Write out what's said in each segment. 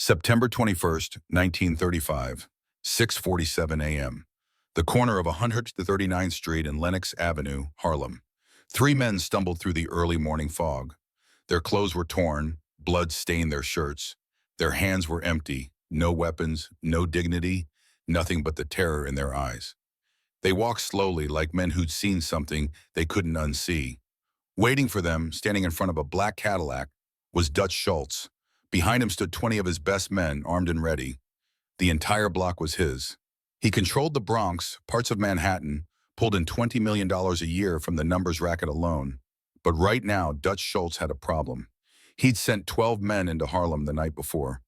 September 21st, 1935, 6:47 a.m. The corner of 139th Street and Lenox Avenue, Harlem. Three men stumbled through the early morning fog. Their clothes were torn, blood stained their shirts. Their hands were empty, no weapons, no dignity, nothing but the terror in their eyes. They walked slowly like men who'd seen something they couldn't unsee. Waiting for them, standing in front of a black Cadillac, was Dutch Schultz. Behind him stood 20 of his best men, armed and ready. The entire block was his. He controlled the Bronx, parts of Manhattan, pulled in $20 million a year from the numbers racket alone. But right now, Dutch Schultz had a problem. He'd sent 12 men into Harlem the night before.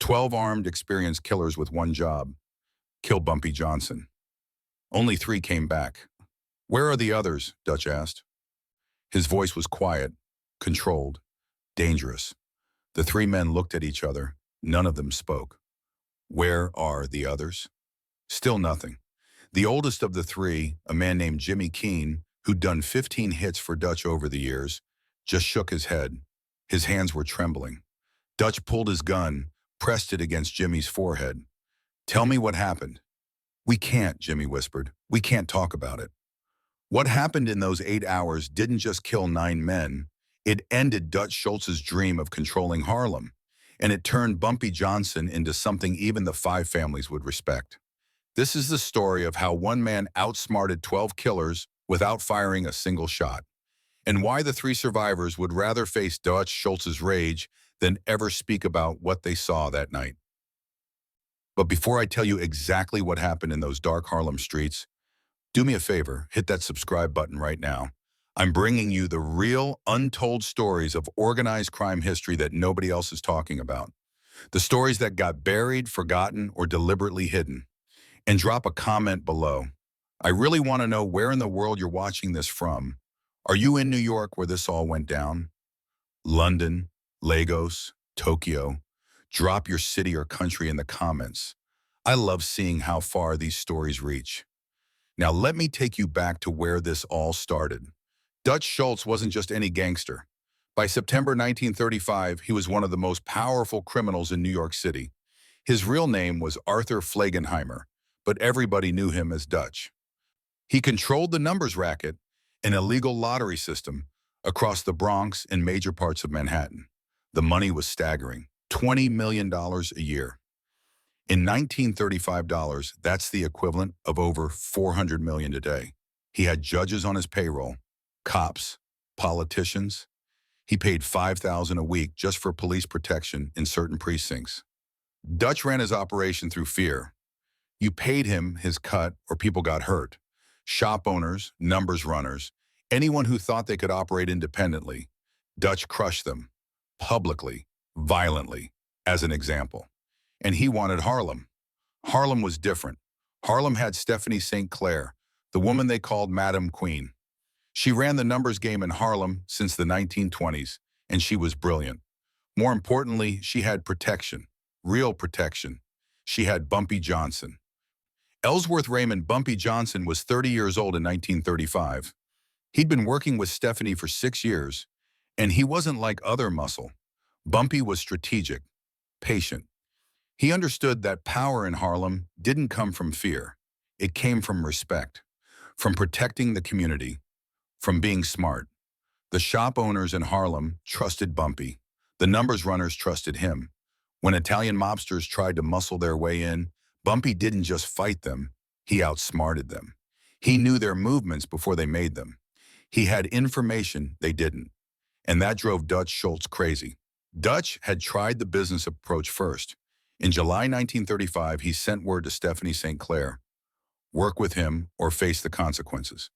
12 armed, experienced killers with one job: kill Bumpy Johnson. Only 3 came back. "Where are the others?" Dutch asked. His voice was quiet, controlled, dangerous. The 3 men looked at each other. None of them spoke. Where are the others? Still nothing. The oldest of the 3, a man named Jimmy Keene, who'd done 15 hits for Dutch over the years, just shook his head. His hands were trembling. Dutch pulled his gun, pressed it against Jimmy's forehead. "Tell me what happened." "We can't," Jimmy whispered. "We can't talk about it." What happened in those 8 hours didn't just kill 9 men. It ended Dutch Schultz's dream of controlling Harlem, and it turned Bumpy Johnson into something even the 5 families would respect. This is the story of how one man outsmarted 12 killers without firing a single shot, and why the 3 survivors would rather face Dutch Schultz's rage than ever speak about what they saw that night. But before I tell you exactly what happened in those dark Harlem streets, do me a favor, hit that subscribe button right now. I'm bringing you the real, untold stories of organized crime history that nobody else is talking about. The stories that got buried, forgotten, or deliberately hidden. And drop a comment below. I really want to know where in the world you're watching this from. Are you in New York where this all went down? London, Lagos, Tokyo? Drop your city or country in the comments. I love seeing how far these stories reach. Now let me take you back to where this all started. Dutch Schultz wasn't just any gangster. By September 1935, he was one of the most powerful criminals in New York City. His real name was Arthur Flagenheimer, but everybody knew him as Dutch. He controlled the numbers racket, an illegal lottery system, across the Bronx and major parts of Manhattan. The money was staggering, $20 million a year. In 1935 dollars, that's the equivalent of over $400 million today. He had judges on his payroll, cops, politicians. He paid $5,000 a week just for police protection in certain precincts. Dutch ran his operation through fear. You paid him his cut or people got hurt. Shop owners, numbers runners, anyone who thought they could operate independently, Dutch crushed them, publicly, violently, as an example. And he wanted Harlem. Harlem was different. Harlem had Stephanie St. Clair, the woman they called Madam Queen. She ran the numbers game in Harlem since the 1920s, and she was brilliant. More importantly, she had protection, real protection. She had Bumpy Johnson. Ellsworth Raymond Bumpy Johnson was 30 years old in 1935. He'd been working with Stephanie for 6 years, and he wasn't like other muscle. Bumpy was strategic, patient. He understood that power in Harlem didn't come from fear. It came from respect, from protecting the community, from being smart. The shop owners in Harlem trusted Bumpy. The numbers runners trusted him. When Italian mobsters tried to muscle their way in, Bumpy didn't just fight them, he outsmarted them. He knew their movements before they made them. He had information they didn't, and that drove Dutch Schultz crazy. Dutch had tried the business approach first. In July 1935, he sent word to Stephanie St. Clair: work with him or face the consequences.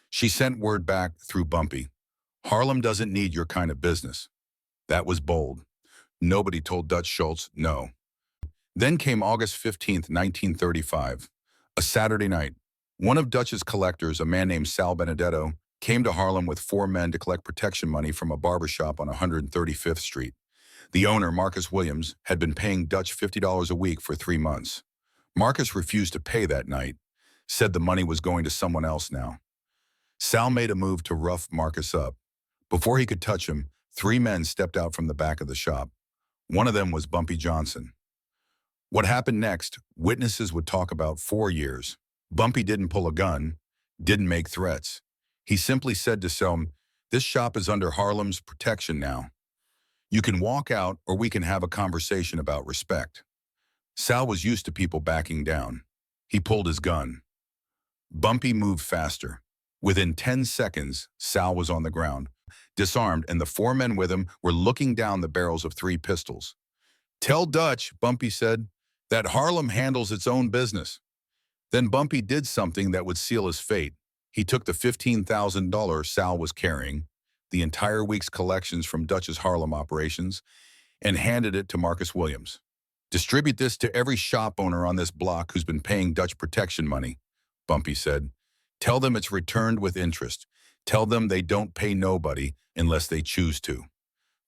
She sent word back through Bumpy: Harlem doesn't need your kind of business. That was bold. Nobody told Dutch Schultz no. Then came August 15th, 1935, a Saturday night. One of Dutch's collectors, a man named Sal Benedetto, came to Harlem with 4 men to collect protection money from a barbershop on 135th Street. The owner, Marcus Williams, had been paying Dutch $50 a week for 3 months. Marcus refused to pay that night, said the money was going to someone else now. Sal made a move to rough Marcus up. Before he could touch him, 3 men stepped out from the back of the shop. One of them was Bumpy Johnson. What happened next, witnesses would talk about 4 years. Bumpy didn't pull a gun, didn't make threats. He simply said to Selm, "This shop is under Harlem's protection now. You can walk out or we can have a conversation about respect." Sal was used to people backing down. He pulled his gun. Bumpy moved faster. Within 10 seconds, Sal was on the ground, disarmed, and the 4 men with him were looking down the barrels of 3 pistols. "Tell Dutch," Bumpy said, "that Harlem handles its own business." Then Bumpy did something that would seal his fate. He took the $15,000 Sal was carrying, the entire week's collections from Dutch's Harlem operations, and handed it to Marcus Williams. "Distribute this to every shop owner on this block who's been paying Dutch protection money," Bumpy said. "Tell them it's returned with interest. Tell them they don't pay nobody unless they choose to."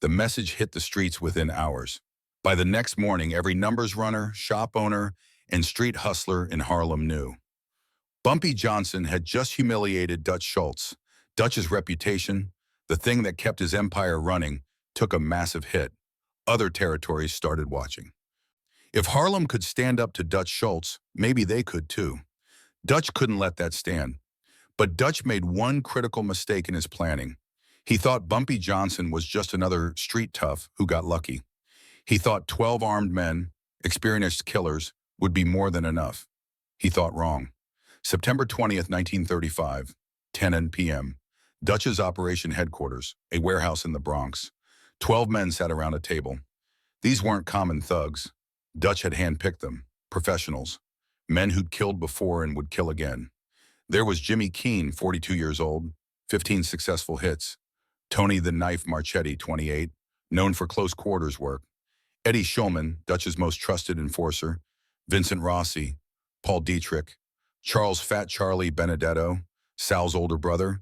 The message hit the streets within hours. By the next morning, every numbers runner, shop owner, and street hustler in Harlem knew. Bumpy Johnson had just humiliated Dutch Schultz. Dutch's reputation, the thing that kept his empire running, took a massive hit. Other territories started watching. If Harlem could stand up to Dutch Schultz, maybe they could too. Dutch couldn't let that stand. But Dutch made one critical mistake in his planning. He thought Bumpy Johnson was just another street tough who got lucky. He thought 12 armed men, experienced killers, would be more than enough. He thought wrong. September 20th, 1935, 10 p.m., Dutch's operation headquarters, a warehouse in the Bronx. 12 men sat around a table. These weren't common thugs. Dutch had handpicked them, professionals, men who'd killed before and would kill again. There was Jimmy Keene, 42 years old, 15 successful hits. Tony the Knife Marchetti, 28, known for close quarters work. Eddie Schulman, Dutch's most trusted enforcer. Vincent Rossi, Paul Dietrich, Charles Fat Charlie Benedetto, Sal's older brother,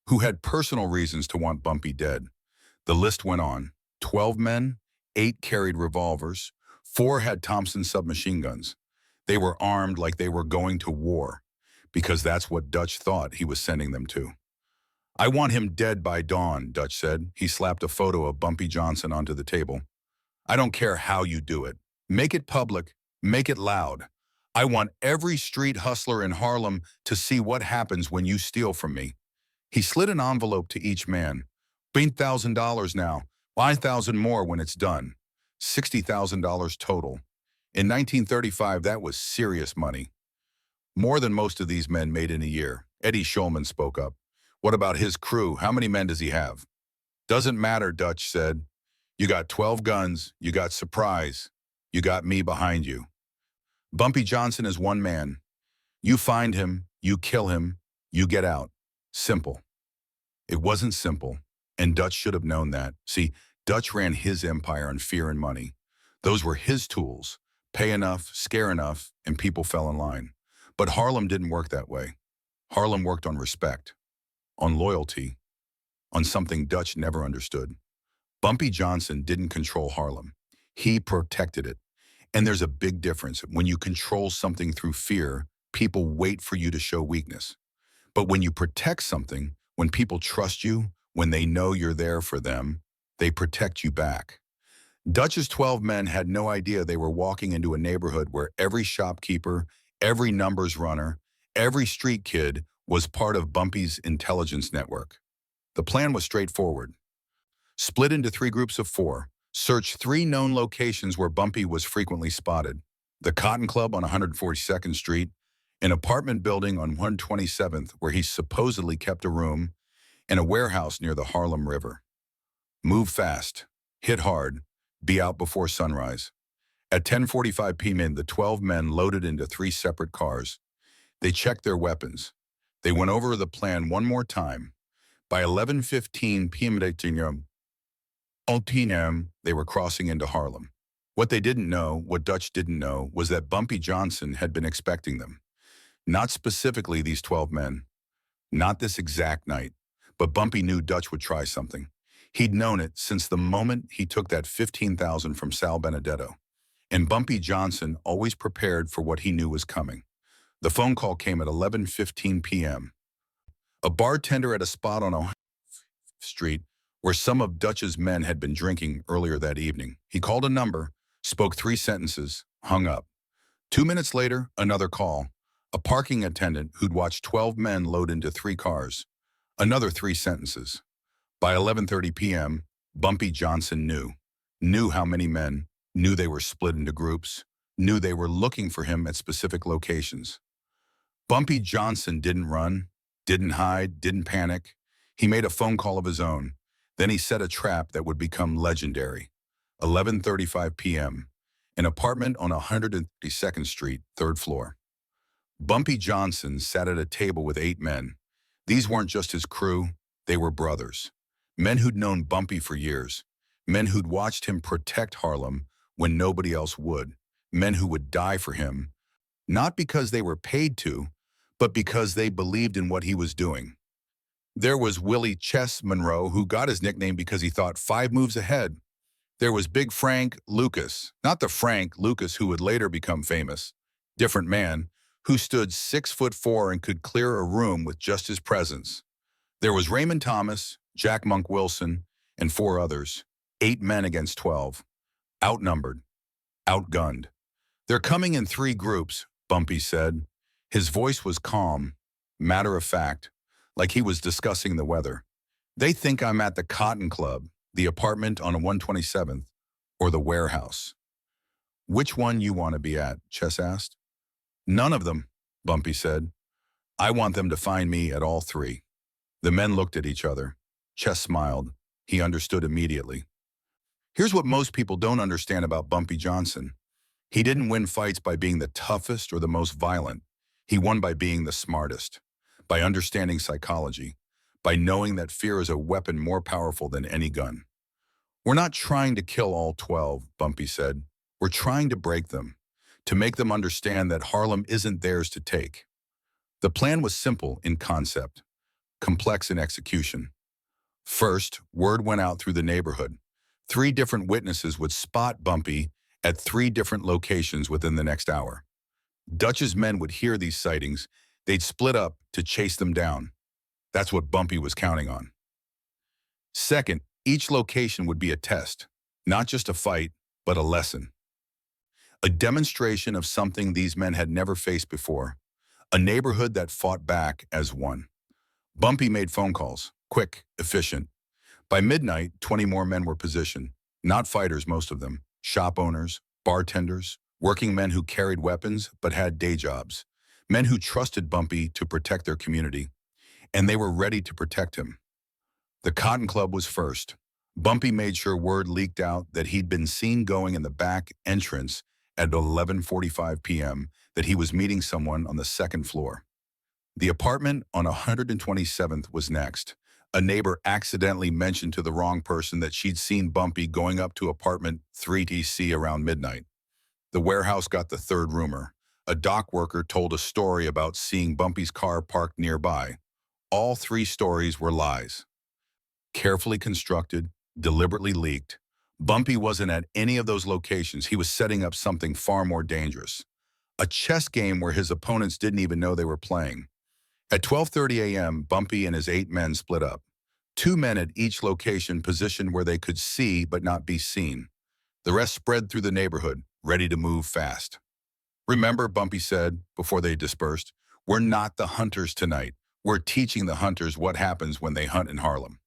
who had personal reasons to want Bumpy dead. The list went on. 12 men, 8 carried revolvers, 4 had Thompson submachine guns. They were armed like they were going to war, because that's what Dutch thought he was sending them to. "I want him dead by dawn," Dutch said. He slapped a photo of Bumpy Johnson onto the table. "I don't care how you do it. Make it public. Make it loud. I want every street hustler in Harlem to see what happens when you steal from me." He slid an envelope to each man. $8,000 now, $5,000 more when it's done. $60,000 total. In 1935, that was serious money. More than most of these men made in a year. Eddie Schulman spoke up. "What about his crew? How many men does he have?" "Doesn't matter," Dutch said. "You got 12 guns, you got surprise, you got me behind you. Bumpy Johnson is one man. You find him, you kill him, you get out. Simple." It wasn't simple, and Dutch should have known that. See, Dutch ran his empire on fear and money. Those were his tools. Pay enough, scare enough, and people fell in line. But Harlem didn't work that way. Harlem worked on respect, on loyalty, on something Dutch never understood. Bumpy Johnson didn't control Harlem. He protected it. And there's a big difference. When you control something through fear, people wait for you to show weakness. But when you protect something, when people trust you, when they know you're there for them, they protect you back. Dutch's 12 men had no idea they were walking into a neighborhood where every shopkeeper, every numbers runner, every street kid was part of Bumpy's intelligence network. The plan was straightforward. Split into 3 groups of 4. Search 3 known locations where Bumpy was frequently spotted. The Cotton Club on 142nd Street, an apartment building on 127th where he supposedly kept a room, and a warehouse near the Harlem River. Move fast, hit hard, be out before sunrise. At 10:45 p.m., the 12 men loaded into 3 separate cars. They checked their weapons. They went over the plan one more time. By 11:15 p.m., they were crossing into Harlem. What they didn't know, what Dutch didn't know, was that Bumpy Johnson had been expecting them. Not specifically these 12 men. Not this exact night. But Bumpy knew Dutch would try something. He'd known it since the moment he took that $15,000 from Sal Benedetto. And Bumpy Johnson always prepared for what he knew was coming. The phone call came at 11:15 p.m. A bartender at a spot on 100th Street where some of Dutch's men had been drinking earlier that evening. He called a number, spoke 3 sentences, Hung up. 2 minutes later, another call. A parking attendant who'd watched 12 men load into 3 cars. Another 3 sentences. By 11:30 p.m., Bumpy Johnson knew how many men, knew they were split into groups, knew they were looking for him at specific locations. Bumpy Johnson didn't run, didn't hide, didn't panic. He made a phone call of his own. Then he set a trap that would become legendary. 11:35 p.m., an apartment on 152nd Street, 3rd floor. Bumpy Johnson sat at a table with 8 men. These weren't just his crew, they were brothers. Men who'd known Bumpy for years. Men who'd watched him protect Harlem when nobody else would. Men who would die for him, not because they were paid to, but because they believed in what he was doing. There was Willie Chess Monroe, who got his nickname because he thought 5 moves ahead. There was Big Frank Lucas, not the Frank Lucas who would later become famous. Different man, who stood 6'4" and could clear a room with just his presence. There was Raymond Thomas, Jack Monk Wilson, and 4 others. 8 men against 12. Outnumbered. Outgunned. "They're coming in 3 groups," Bumpy said. His voice was calm, matter of fact, like he was discussing the weather. "They think I'm at the Cotton Club, the apartment on 127th, or the warehouse." "Which one you want to be at?" Chess asked. "None of them," Bumpy said. "I want them to find me at all 3. The men looked at each other. Chess smiled. He understood immediately. Here's what most people don't understand about Bumpy Johnson. He didn't win fights by being the toughest or the most violent. He won by being the smartest, by understanding psychology, by knowing that fear is a weapon more powerful than any gun. "We're not trying to kill all 12, Bumpy said. "We're trying to break them, to make them understand that Harlem isn't theirs to take." The plan was simple in concept, complex in execution. First, word went out through the neighborhood. 3 different witnesses would spot Bumpy at 3 different locations within the next hour. Dutch's men would hear these sightings. They'd split up to chase them down. That's what Bumpy was counting on. Second, each location would be a test, not just a fight, but a lesson. A demonstration of something these men had never faced before, a neighborhood that fought back as one. Bumpy made phone calls, quick, efficient. By midnight, 20 more men were positioned, not fighters, most of them, shop owners, bartenders, working men who carried weapons but had day jobs, men who trusted Bumpy to protect their community, and they were ready to protect him. The Cotton Club was first. Bumpy made sure word leaked out that he'd been seen going in the back entrance at 11:45 p.m., that he was meeting someone on the 2nd floor. The apartment on 127th was next. A neighbor accidentally mentioned to the wrong person that she'd seen Bumpy going up to apartment 3TC around midnight. The warehouse got the 3rd rumor. A dock worker told a story about seeing Bumpy's car parked nearby. All 3 stories were lies. Carefully constructed, deliberately leaked. Bumpy wasn't at any of those locations. He was setting up something far more dangerous. A chess game where his opponents didn't even know they were playing. At 12:30 a.m., Bumpy and his 8 men split up. 2 men at each location positioned where they could see but not be seen. The rest spread through the neighborhood, ready to move fast. "Remember," Bumpy said before they dispersed, "we're not the hunters tonight. We're teaching the hunters what happens when they hunt in Harlem."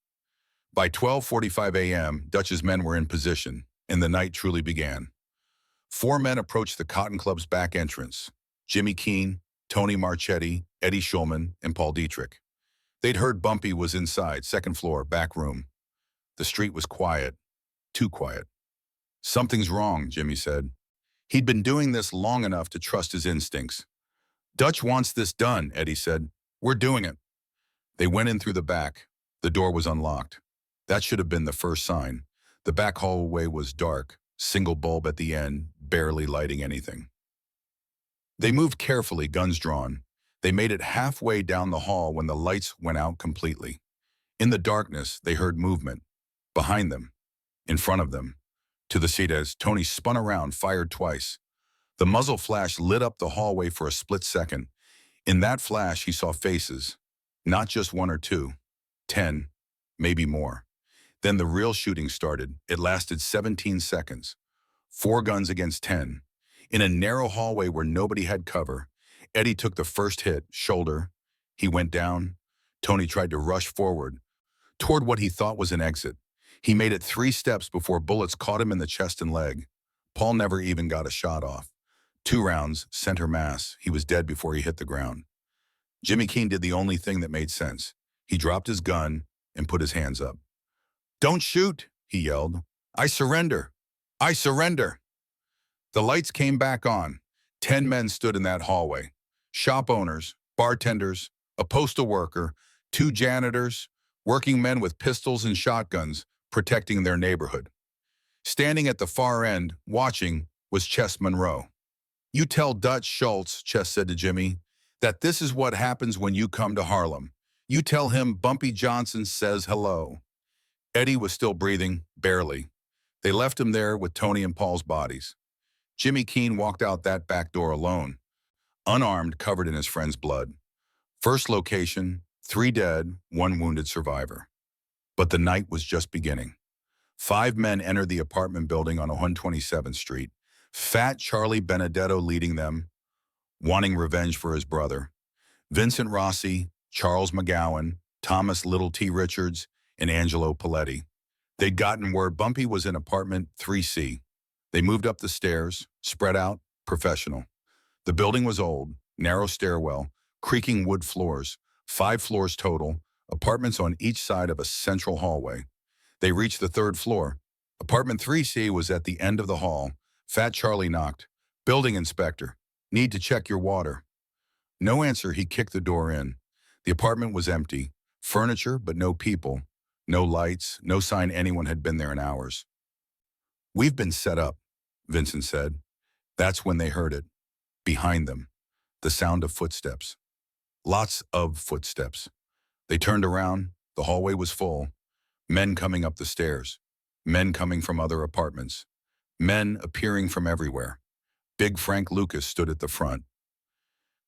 By 12:45 a.m., Dutch's men were in position, and the night truly began. 4 men approached the Cotton Club's back entrance: Jimmy Keene, Tony Marchetti, Eddie Schulman, and Paul Dietrich. They'd heard Bumpy was inside, 2nd floor, back room. The street was quiet, too quiet. "Something's wrong," Jimmy said. He'd been doing this long enough to trust his instincts. "Dutch wants this done," Eddie said. "We're doing it." They went in through the back. The door was unlocked. That should have been the first sign. The back hallway was dark, single bulb at the end, barely lighting anything. They moved carefully, guns drawn. They made it halfway down the hall when the lights went out completely. In the darkness, they heard movement. Behind them. In front of them. To the seat as Tony spun around, fired twice. The muzzle flash lit up the hallway for a split second. In that flash, he saw faces. Not just 1 or 2. 10. Maybe more. Then the real shooting started. It lasted 17 seconds. 4 guns against 10. In a narrow hallway where nobody had cover, Eddie took the first hit, shoulder. He went down. Tony tried to rush forward, toward what he thought was an exit. He made it 3 steps before bullets caught him in the chest and leg. Paul never even got a shot off. 2 rounds, center mass. He was dead before he hit the ground. Jimmy Keene did the only thing that made sense. He dropped his gun and put his hands up. "Don't shoot," he yelled. "I surrender. I surrender." The lights came back on. 10 men stood in that hallway. Shop owners, bartenders, a postal worker, 2 janitors, working men with pistols and shotguns protecting their neighborhood. Standing at the far end, watching, was Chess Monroe. "You tell Dutch Schultz," Chess said to Jimmy, "that this is what happens when you come to Harlem. You tell him Bumpy Johnson says hello." Eddie was still breathing, barely. They left him there with Tony and Paul's bodies. Jimmy Keene walked out that back door alone, unarmed, covered in his friend's blood. First location, 3 dead, 1 wounded survivor. But the night was just beginning. 5 men entered the apartment building on 127th Street, Fat Charlie Benedetto leading them, wanting revenge for his brother. Vincent Rossi, Charles McGowan, Thomas Little T. Richards, and Angelo Paletti. They'd gotten word Bumpy was in apartment 3C. They moved up the stairs, spread out, professional. The building was old, narrow stairwell, creaking wood floors, 5 floors total, apartments on each side of a central hallway. They reached the 3rd floor. Apartment 3C was at the end of the hall. Fat Charlie knocked. "Building inspector. Need to check your water." No answer, he kicked the door in. The apartment was empty. Furniture, but no people. No lights, no sign anyone had been there in hours. "We've been set up," Vincent said. That's when they heard it. Behind them, the sound of footsteps. Lots of footsteps. They turned around. The hallway was full. Men coming up the stairs. Men coming from other apartments. Men appearing from everywhere. Big Frank Lucas stood at the front.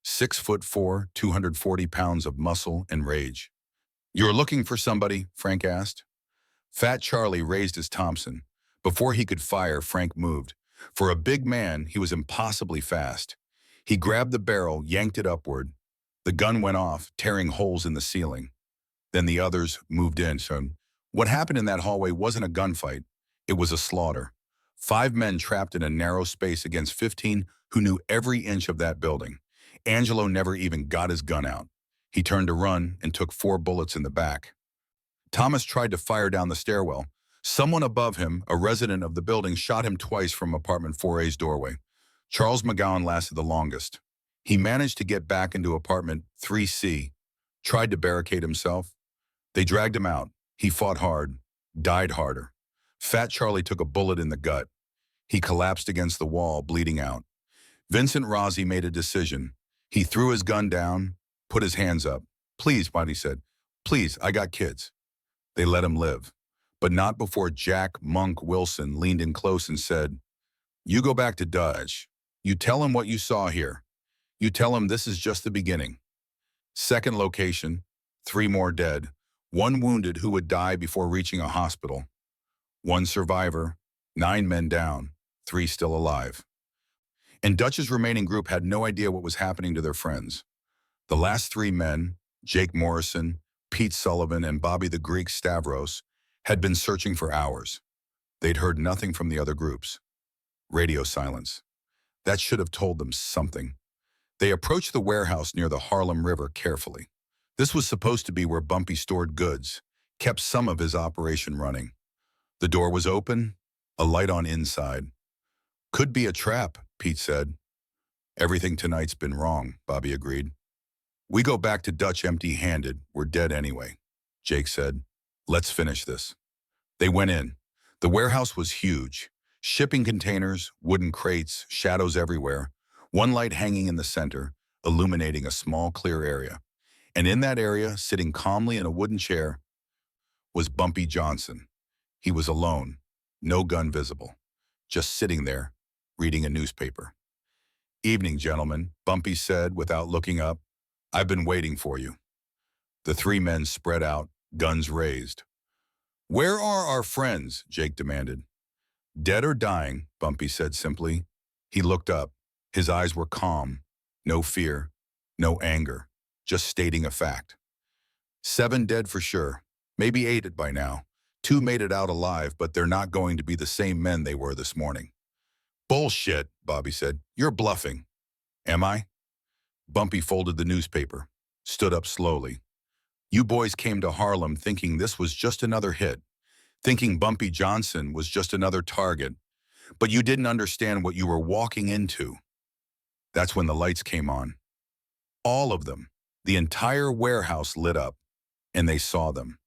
6'4", 240 pounds of muscle and rage. "You're looking for somebody?" Frank asked. Fat Charlie raised his Thompson. Before he could fire, Frank moved. For a big man, he was impossibly fast. He grabbed the barrel, yanked it upward. The gun went off, tearing holes in the ceiling. Then the others moved in. So what happened in that hallway wasn't a gunfight. It was a slaughter. 5 men trapped in a narrow space against 15 who knew every inch of that building. Angelo never even got his gun out. He turned to run and took 4 bullets in the back. Thomas tried to fire down the stairwell. Someone above him, a resident of the building, shot him twice from apartment 4A's doorway. Charles McGowan lasted the longest. He managed to get back into apartment 3C, tried to barricade himself. They dragged him out. He fought hard, died harder. Fat Charlie took a bullet in the gut. He collapsed against the wall, bleeding out. Vincent Rossi made a decision. He threw his gun down, put his hands up. "Please," Buddy said. "Please, I got kids." They let him live. But not before Jack Monk Wilson leaned in close and said, "You go back to Dutch. You tell him what you saw here. You tell him this is just the beginning." Second location, 3 more dead. 1 wounded who would die before reaching a hospital. 1 survivor, 9 men down, 3 still alive. And Dutch's remaining group had no idea what was happening to their friends. The last 3 men, Jake Morrison, Pete Sullivan, and Bobby the Greek Stavros, had been searching for hours. They'd heard nothing from the other groups. Radio silence. That should have told them something. They approached the warehouse near the Harlem River carefully. This was supposed to be where Bumpy stored goods, kept some of his operation running. The door was open, a light on inside. "Could be a trap," Pete said. "Everything tonight's been wrong," Bobby agreed. "We go back to Dutch empty-handed. We're dead anyway," Jake said. "Let's finish this." They went in. The warehouse was huge. Shipping containers, wooden crates, shadows everywhere. 1 light hanging in the center, illuminating a small, clear area. And in that area, sitting calmly in a wooden chair, was Bumpy Johnson. He was alone, no gun visible, just sitting there, reading a newspaper. "Evening, gentlemen," Bumpy said without looking up. "I've been waiting for you." The 3 men spread out, guns raised. "Where are our friends?" Jake demanded. "Dead or dying," Bumpy said simply. He looked up. His eyes were calm. No fear, no anger, just stating a fact. 7 dead for sure. Maybe 8 by now. 2 made it out alive, but they're not going to be the same men they were this morning. Bullshit, Bobby said. You're bluffing. Am I? Bumpy folded the newspaper, stood up slowly. You boys came to Harlem thinking this was just another hit, thinking Bumpy Johnson was just another target, but you didn't understand what you were walking into. That's when the lights came on. All of them, the entire warehouse lit up, and they saw them.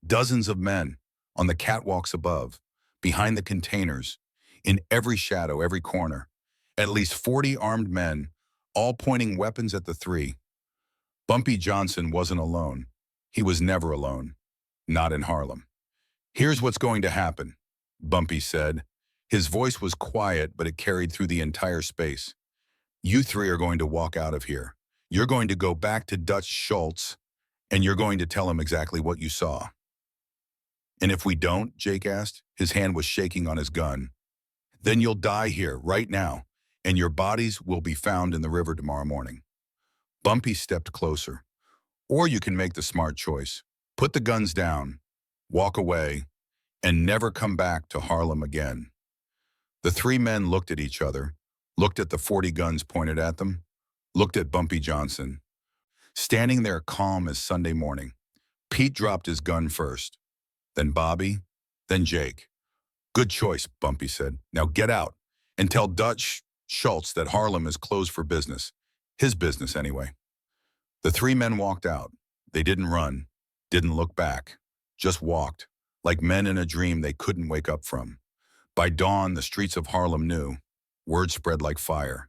Dozens of men, on the catwalks above, behind the containers, in every shadow, every corner. At least 40 armed men, all pointing weapons at the 3. Bumpy Johnson wasn't alone. He was never alone. Not in Harlem. Here's what's going to happen, Bumpy said. His voice was quiet, but it carried through the entire space. You 3 are going to walk out of here. You're going to go back to Dutch Schultz, and you're going to tell him exactly what you saw. And if we don't, Jake asked, his hand was shaking on his gun, then you'll die here, right now, and your bodies will be found in the river tomorrow morning. Bumpy stepped closer. Or you can make the smart choice. Put the guns down, walk away, and never come back to Harlem again. The 3 men looked at each other, looked at the 40 guns pointed at them, looked at Bumpy Johnson. Standing there calm as Sunday morning, Pete dropped his gun first, then Bobby, then Jake. Good choice, Bumpy said. Now get out and tell Dutch Schultz that Harlem is closed for business. His business, anyway. The 3 men walked out. They didn't run, didn't look back, just walked, like men in a dream they couldn't wake up from. By dawn, the streets of Harlem knew. Word spread like fire.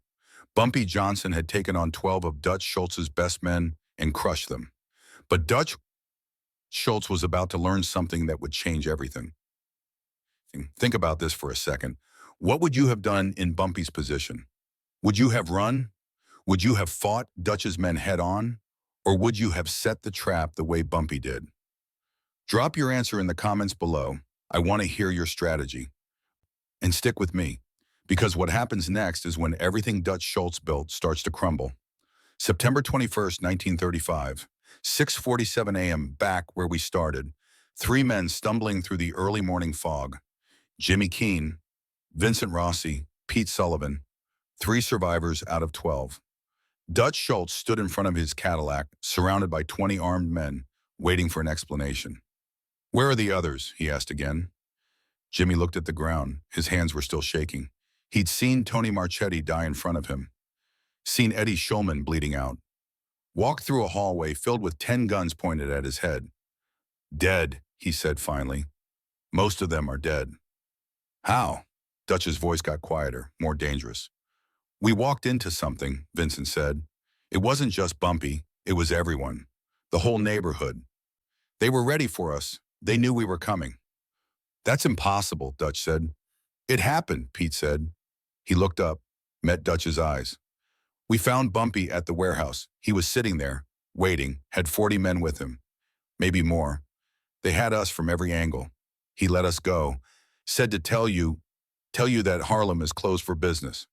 Bumpy Johnson had taken on 12 of Dutch Schultz's best men and crushed them. But Dutch Schultz was about to learn something that would change everything. Think about this for a second. What would you have done in Bumpy's position? Would you have run? Would you have fought Dutch's men head on? Or would you have set the trap the way Bumpy did? Drop your answer in the comments below. I want to hear your strategy. And stick with me, because what happens next is when everything Dutch Schultz built starts to crumble. September 21st, 1935, 6:47 a.m. back where we started, 3 men stumbling through the early morning fog. Jimmy Keene, Vincent Rossi, Pete Sullivan, 3 survivors out of 12. Dutch Schultz stood in front of his Cadillac, surrounded by 20 armed men, waiting for an explanation. Where are the others? He asked again. Jimmy looked at the ground. His hands were still shaking. He'd seen Tony Marchetti die in front of him, seen Eddie Schulman bleeding out, walked through a hallway filled with 10 guns pointed at his head. Dead, he said finally. Most of them are dead. How? Dutch's voice got quieter, more dangerous. We walked into something, Vincent said. It wasn't just Bumpy, it was everyone. The whole neighborhood. They were ready for us. They knew we were coming. That's impossible, Dutch said. It happened, Pete said. He looked up, met Dutch's eyes. We found Bumpy at the warehouse. He was sitting there, waiting, had 40 men with him. Maybe more. They had us from every angle. He let us go, said to tell you that Harlem is closed for business.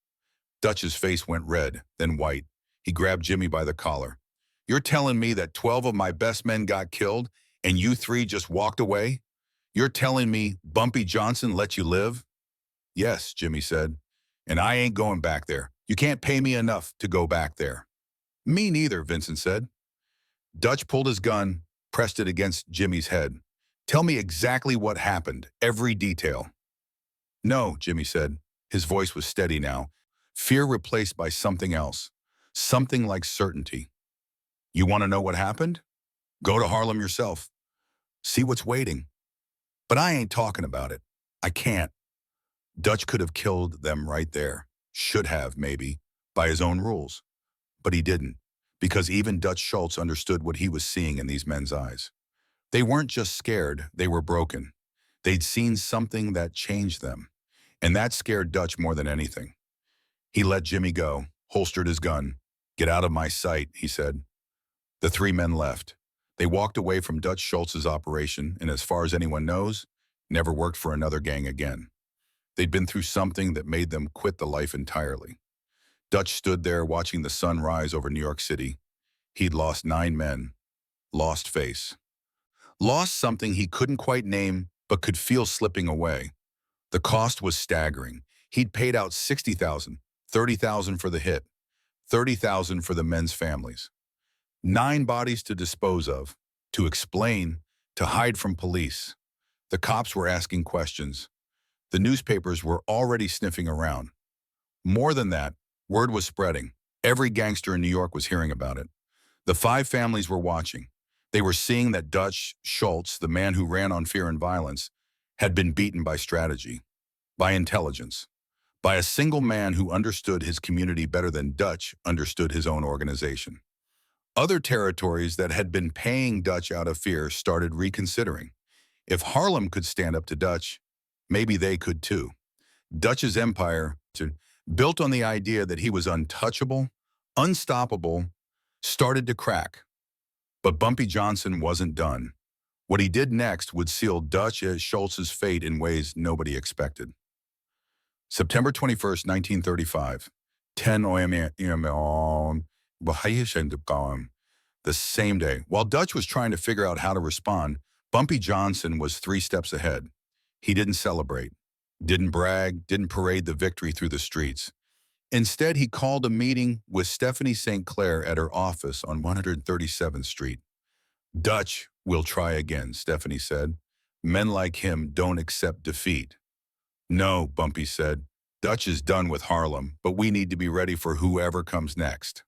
Dutch's face went red, then white. He grabbed Jimmy by the collar. You're telling me that 12 of my best men got killed and you 3 just walked away? You're telling me Bumpy Johnson let you live? Yes, Jimmy said. And I ain't going back there. You can't pay me enough to go back there. Me neither, Vincent said. Dutch pulled his gun, pressed it against Jimmy's head. Tell me exactly what happened, every detail. No, Jimmy said. His voice was steady now. Fear replaced by something else. Something like certainty. You want to know what happened? Go to Harlem yourself. See what's waiting. But I ain't talking about it. I can't. Dutch could have killed them right there. Should have, maybe, by his own rules. But he didn't, because even Dutch Schultz understood what he was seeing in these men's eyes. They weren't just scared, they were broken. They'd seen something that changed them, and that scared Dutch more than anything. He let Jimmy go, holstered his gun. Get out of my sight, he said. The 3 men left. They walked away from Dutch Schultz's operation, and as far as anyone knows, never worked for another gang again. They'd been through something that made them quit the life entirely. Dutch stood there watching the sun rise over New York City. He'd lost 9 men, lost face, lost something he couldn't quite name but could feel slipping away. The cost was staggering. He'd paid out 60,000, 30,000 for the hit, 30,000 for the men's families. 9 bodies to dispose of, to explain, to hide from police. The cops were asking questions. The newspapers were already sniffing around. More than that, word was spreading. Every gangster in New York was hearing about it. The 5 families were watching. They were seeing that Dutch Schultz, the man who ran on fear and violence, had been beaten by strategy, by intelligence, by a single man who understood his community better than Dutch understood his own organization. Other territories that had been paying Dutch out of fear started reconsidering. If Harlem could stand up to Dutch, maybe they could too. Dutch's empire, built on the idea that he was untouchable, unstoppable, started to crack. But Bumpy Johnson wasn't done. What he did next would seal Dutch Schultz's fate in ways nobody expected. September 21st, 1935, 10 a.m. The same day, while Dutch was trying to figure out how to respond, Bumpy Johnson was 3 steps ahead. He didn't celebrate, didn't brag, didn't parade the victory through the streets. Instead, he called a meeting with Stephanie St. Clair at her office on 137th Street. Dutch will try again, Stephanie said. Men like him don't accept defeat. No, Bumpy said. Dutch is done with Harlem, but we need to be ready for whoever comes next.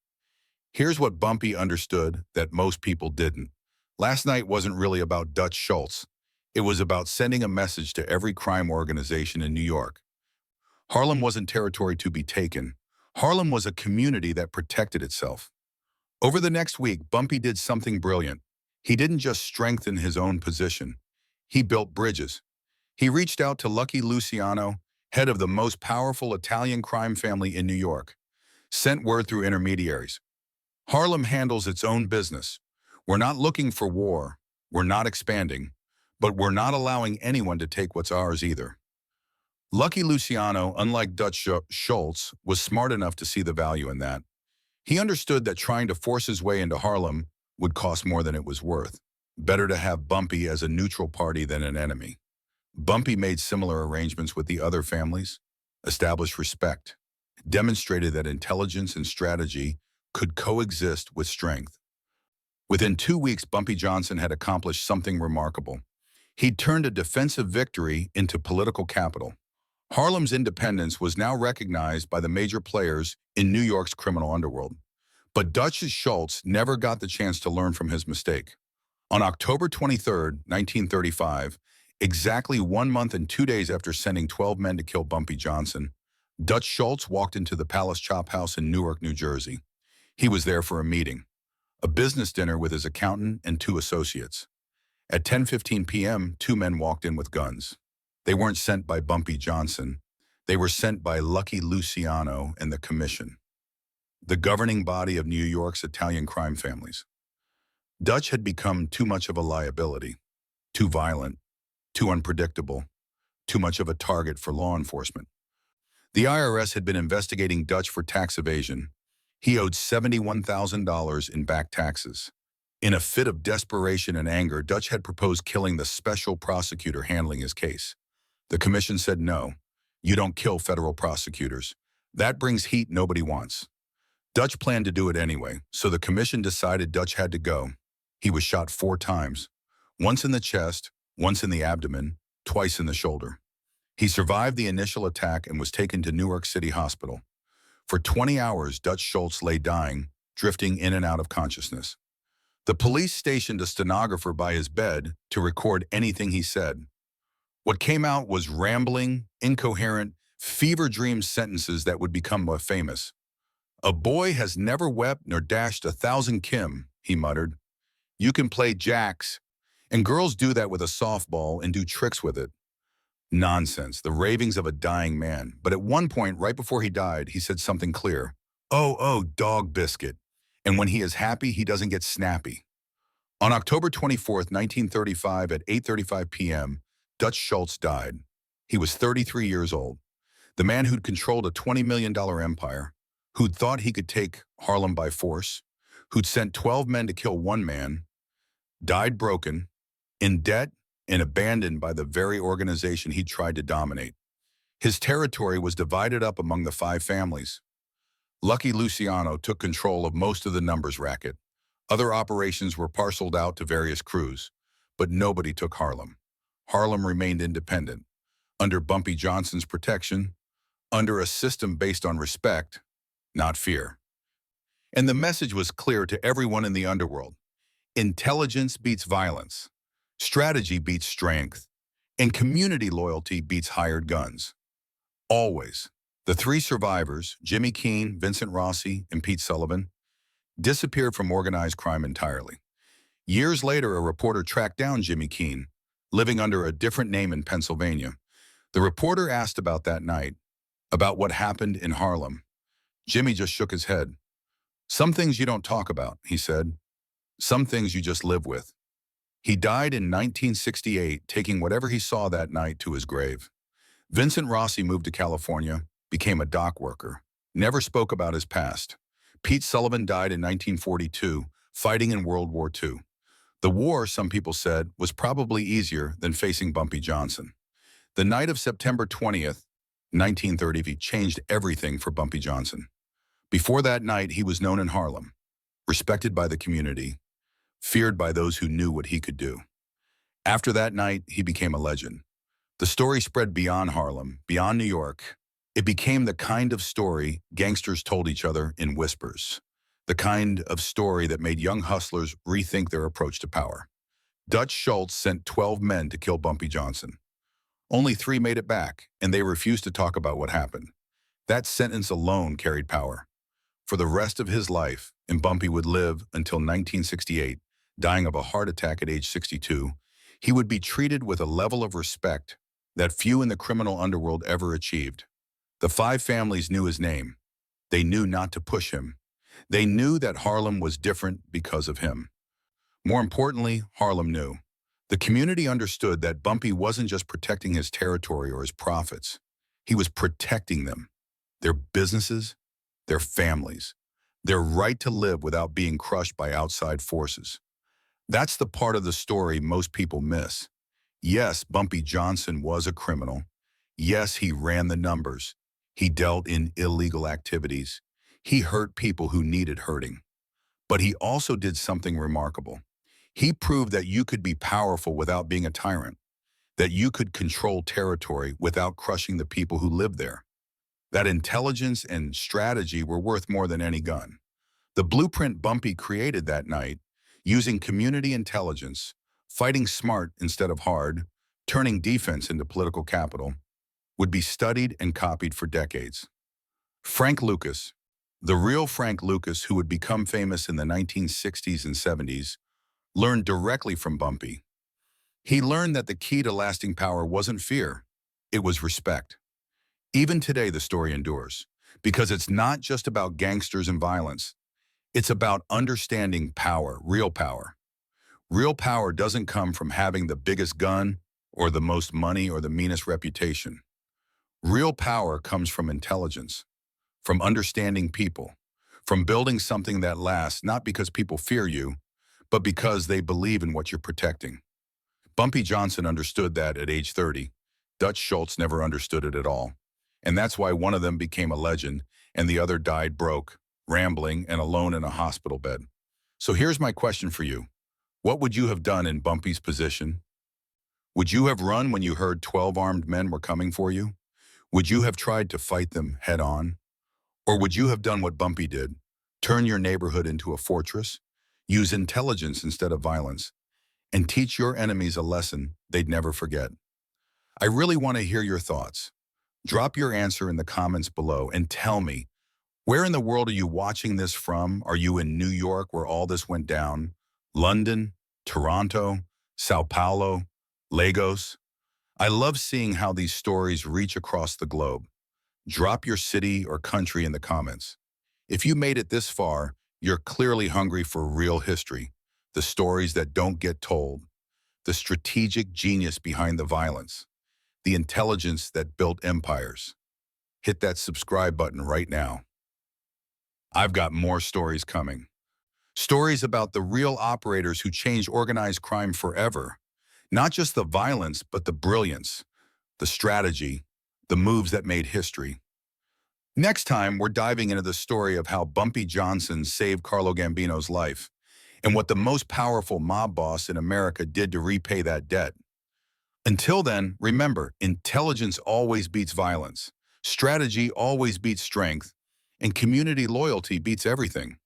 Here's what Bumpy understood that most people didn't. Last night wasn't really about Dutch Schultz. It was about sending a message to every crime organization in New York. Harlem wasn't territory to be taken. Harlem was a community that protected itself. Over the next week, Bumpy did something brilliant. He didn't just strengthen his own position. He built bridges. He reached out to Lucky Luciano, head of the most powerful Italian crime family in New York, sent word through intermediaries. Harlem handles its own business. We're not looking for war. We're not expanding. But we're not allowing anyone to take what's ours either. Lucky Luciano, unlike Dutch Schultz, was smart enough to see the value in that. He understood that trying to force his way into Harlem would cost more than it was worth. Better to have Bumpy as a neutral party than an enemy. Bumpy made similar arrangements with the other families, established respect, demonstrated that intelligence and strategy could coexist with strength. Within 2 weeks, Bumpy Johnson had accomplished something remarkable. He'd turned a defensive victory into political capital. Harlem's independence was now recognized by the major players in New York's criminal underworld. But Dutch Schultz never got the chance to learn from his mistake. On October 23, 1935, exactly 1 month and 2 days after sending 12 men to kill Bumpy Johnson, Dutch Schultz walked into the Palace Chop House in Newark, New Jersey. He was there for a meeting, a business dinner with his accountant and 2 associates. At 10:15 p.m., 2 men walked in with guns. They weren't sent by Bumpy Johnson. They were sent by Lucky Luciano and the Commission, the governing body of New York's Italian crime families. Dutch had become too much of a liability, too violent, too unpredictable, too much of a target for law enforcement. The IRS had been investigating Dutch for tax evasion. He owed $71,000 in back taxes. In a fit of desperation and anger, Dutch had proposed killing the special prosecutor handling his case. The commission said no. You don't kill federal prosecutors. That brings heat nobody wants. Dutch planned to do it anyway, so the commission decided Dutch had to go. He was shot 4 times, once in the chest, once in the abdomen, twice in the shoulder. He survived the initial attack and was taken to Newark City Hospital. For 20 hours, Dutch Schultz lay dying, drifting in and out of consciousness. The police stationed a stenographer by his bed to record anything he said. What came out was rambling, incoherent, fever-dream sentences that would become famous. "A boy has never wept nor dashed 1,000 Kim," he muttered. "You can play jacks, and girls do that with a softball and do tricks with it." Nonsense, the ravings of a dying man. But at one point, right before he died, he said something clear. Oh, dog biscuit. And when he is happy, he doesn't get snappy. On October 24th, 1935, at 8:35 p.m., Dutch Schultz died. He was 33 years old, the man who'd controlled a $20 million empire, who'd thought he could take Harlem by force, who'd sent 12 men to kill one man, died broken, in debt, and abandoned by the very organization he'd tried to dominate. His territory was divided up among the 5 families. Lucky Luciano took control of most of the numbers racket. Other operations were parceled out to various crews, but nobody took Harlem. Harlem remained independent, under Bumpy Johnson's protection, under a system based on respect, not fear. And the message was clear to everyone in the underworld. Intelligence beats violence, strategy beats strength, and community loyalty beats hired guns. Always. The 3 survivors, Jimmy Keene, Vincent Rossi, and Pete Sullivan, disappeared from organized crime entirely. Years later, a reporter tracked down Jimmy Keene, living under a different name in Pennsylvania. The reporter asked about that night, about what happened in Harlem. Jimmy just shook his head. "Some things you don't talk about," he said. "Some things you just live with." He died in 1968, taking whatever he saw that night to his grave. Vincent Rossi moved to California, became a dock worker, never spoke about his past. Pete Sullivan died in 1942, fighting in World War II. The war, some people said, was probably easier than facing Bumpy Johnson. The night of September 20th, 1930, changed everything for Bumpy Johnson. Before that night, he was known in Harlem, respected by the community, feared by those who knew what he could do. After that night, he became a legend. The story spread beyond Harlem, beyond New York. It became the kind of story gangsters told each other in whispers, the kind of story that made young hustlers rethink their approach to power. Dutch Schultz sent 12 men to kill Bumpy Johnson. Only 3 made it back, and they refused to talk about what happened. That sentence alone carried power. For the rest of his life, and Bumpy would live until 1968, dying of a heart attack at age 62, he would be treated with a level of respect that few in the criminal underworld ever achieved. The 5 families knew his name. They knew not to push him. They knew that Harlem was different because of him. More importantly, Harlem knew. The community understood that Bumpy wasn't just protecting his territory or his profits. He was protecting them, their businesses, their families, their right to live without being crushed by outside forces. That's the part of the story most people miss. Yes, Bumpy Johnson was a criminal. Yes, he ran the numbers. He dealt in illegal activities. He hurt people who needed hurting. But he also did something remarkable. He proved that you could be powerful without being a tyrant, that you could control territory without crushing the people who lived there, that intelligence and strategy were worth more than any gun. The blueprint Bumpy created that night, using community intelligence, fighting smart instead of hard, turning defense into political capital, would be studied and copied for decades. Frank Lucas, the real Frank Lucas who would become famous in the 1960s and 70s, learned directly from Bumpy. He learned that the key to lasting power wasn't fear, it was respect. Even today, the story endures, because it's not just about gangsters and violence. It's about understanding power, real power. Real power doesn't come from having the biggest gun or the most money or the meanest reputation. Real power comes from intelligence, from understanding people, from building something that lasts not because people fear you, but because they believe in what you're protecting. Bumpy Johnson understood that at age 30. Dutch Schultz never understood it at all. And that's why one of them became a legend and the other died broke, rambling, and alone in a hospital bed. So here's my question for you. What would you have done in Bumpy's position? Would you have run when you heard 12 armed men were coming for you? Would you have tried to fight them head on? Or would you have done what Bumpy did? Turn your neighborhood into a fortress? Use intelligence instead of violence? And teach your enemies a lesson they'd never forget? I really want to hear your thoughts. Drop your answer in the comments below and tell me, where in the world are you watching this from? Are you in New York where all this went down? London? Toronto? Sao Paulo? Lagos? I love seeing how these stories reach across the globe. Drop your city or country in the comments. If you made it this far, you're clearly hungry for real history, the stories that don't get told, the strategic genius behind the violence, the intelligence that built empires. Hit that subscribe button right now. I've got more stories coming. Stories about the real operators who changed organized crime forever. Not just the violence, but the brilliance, the strategy, the moves that made history. Next time, we're diving into the story of how Bumpy Johnson saved Carlo Gambino's life and what the most powerful mob boss in America did to repay that debt. Until then, remember, intelligence always beats violence, strategy always beats strength, and community loyalty beats everything.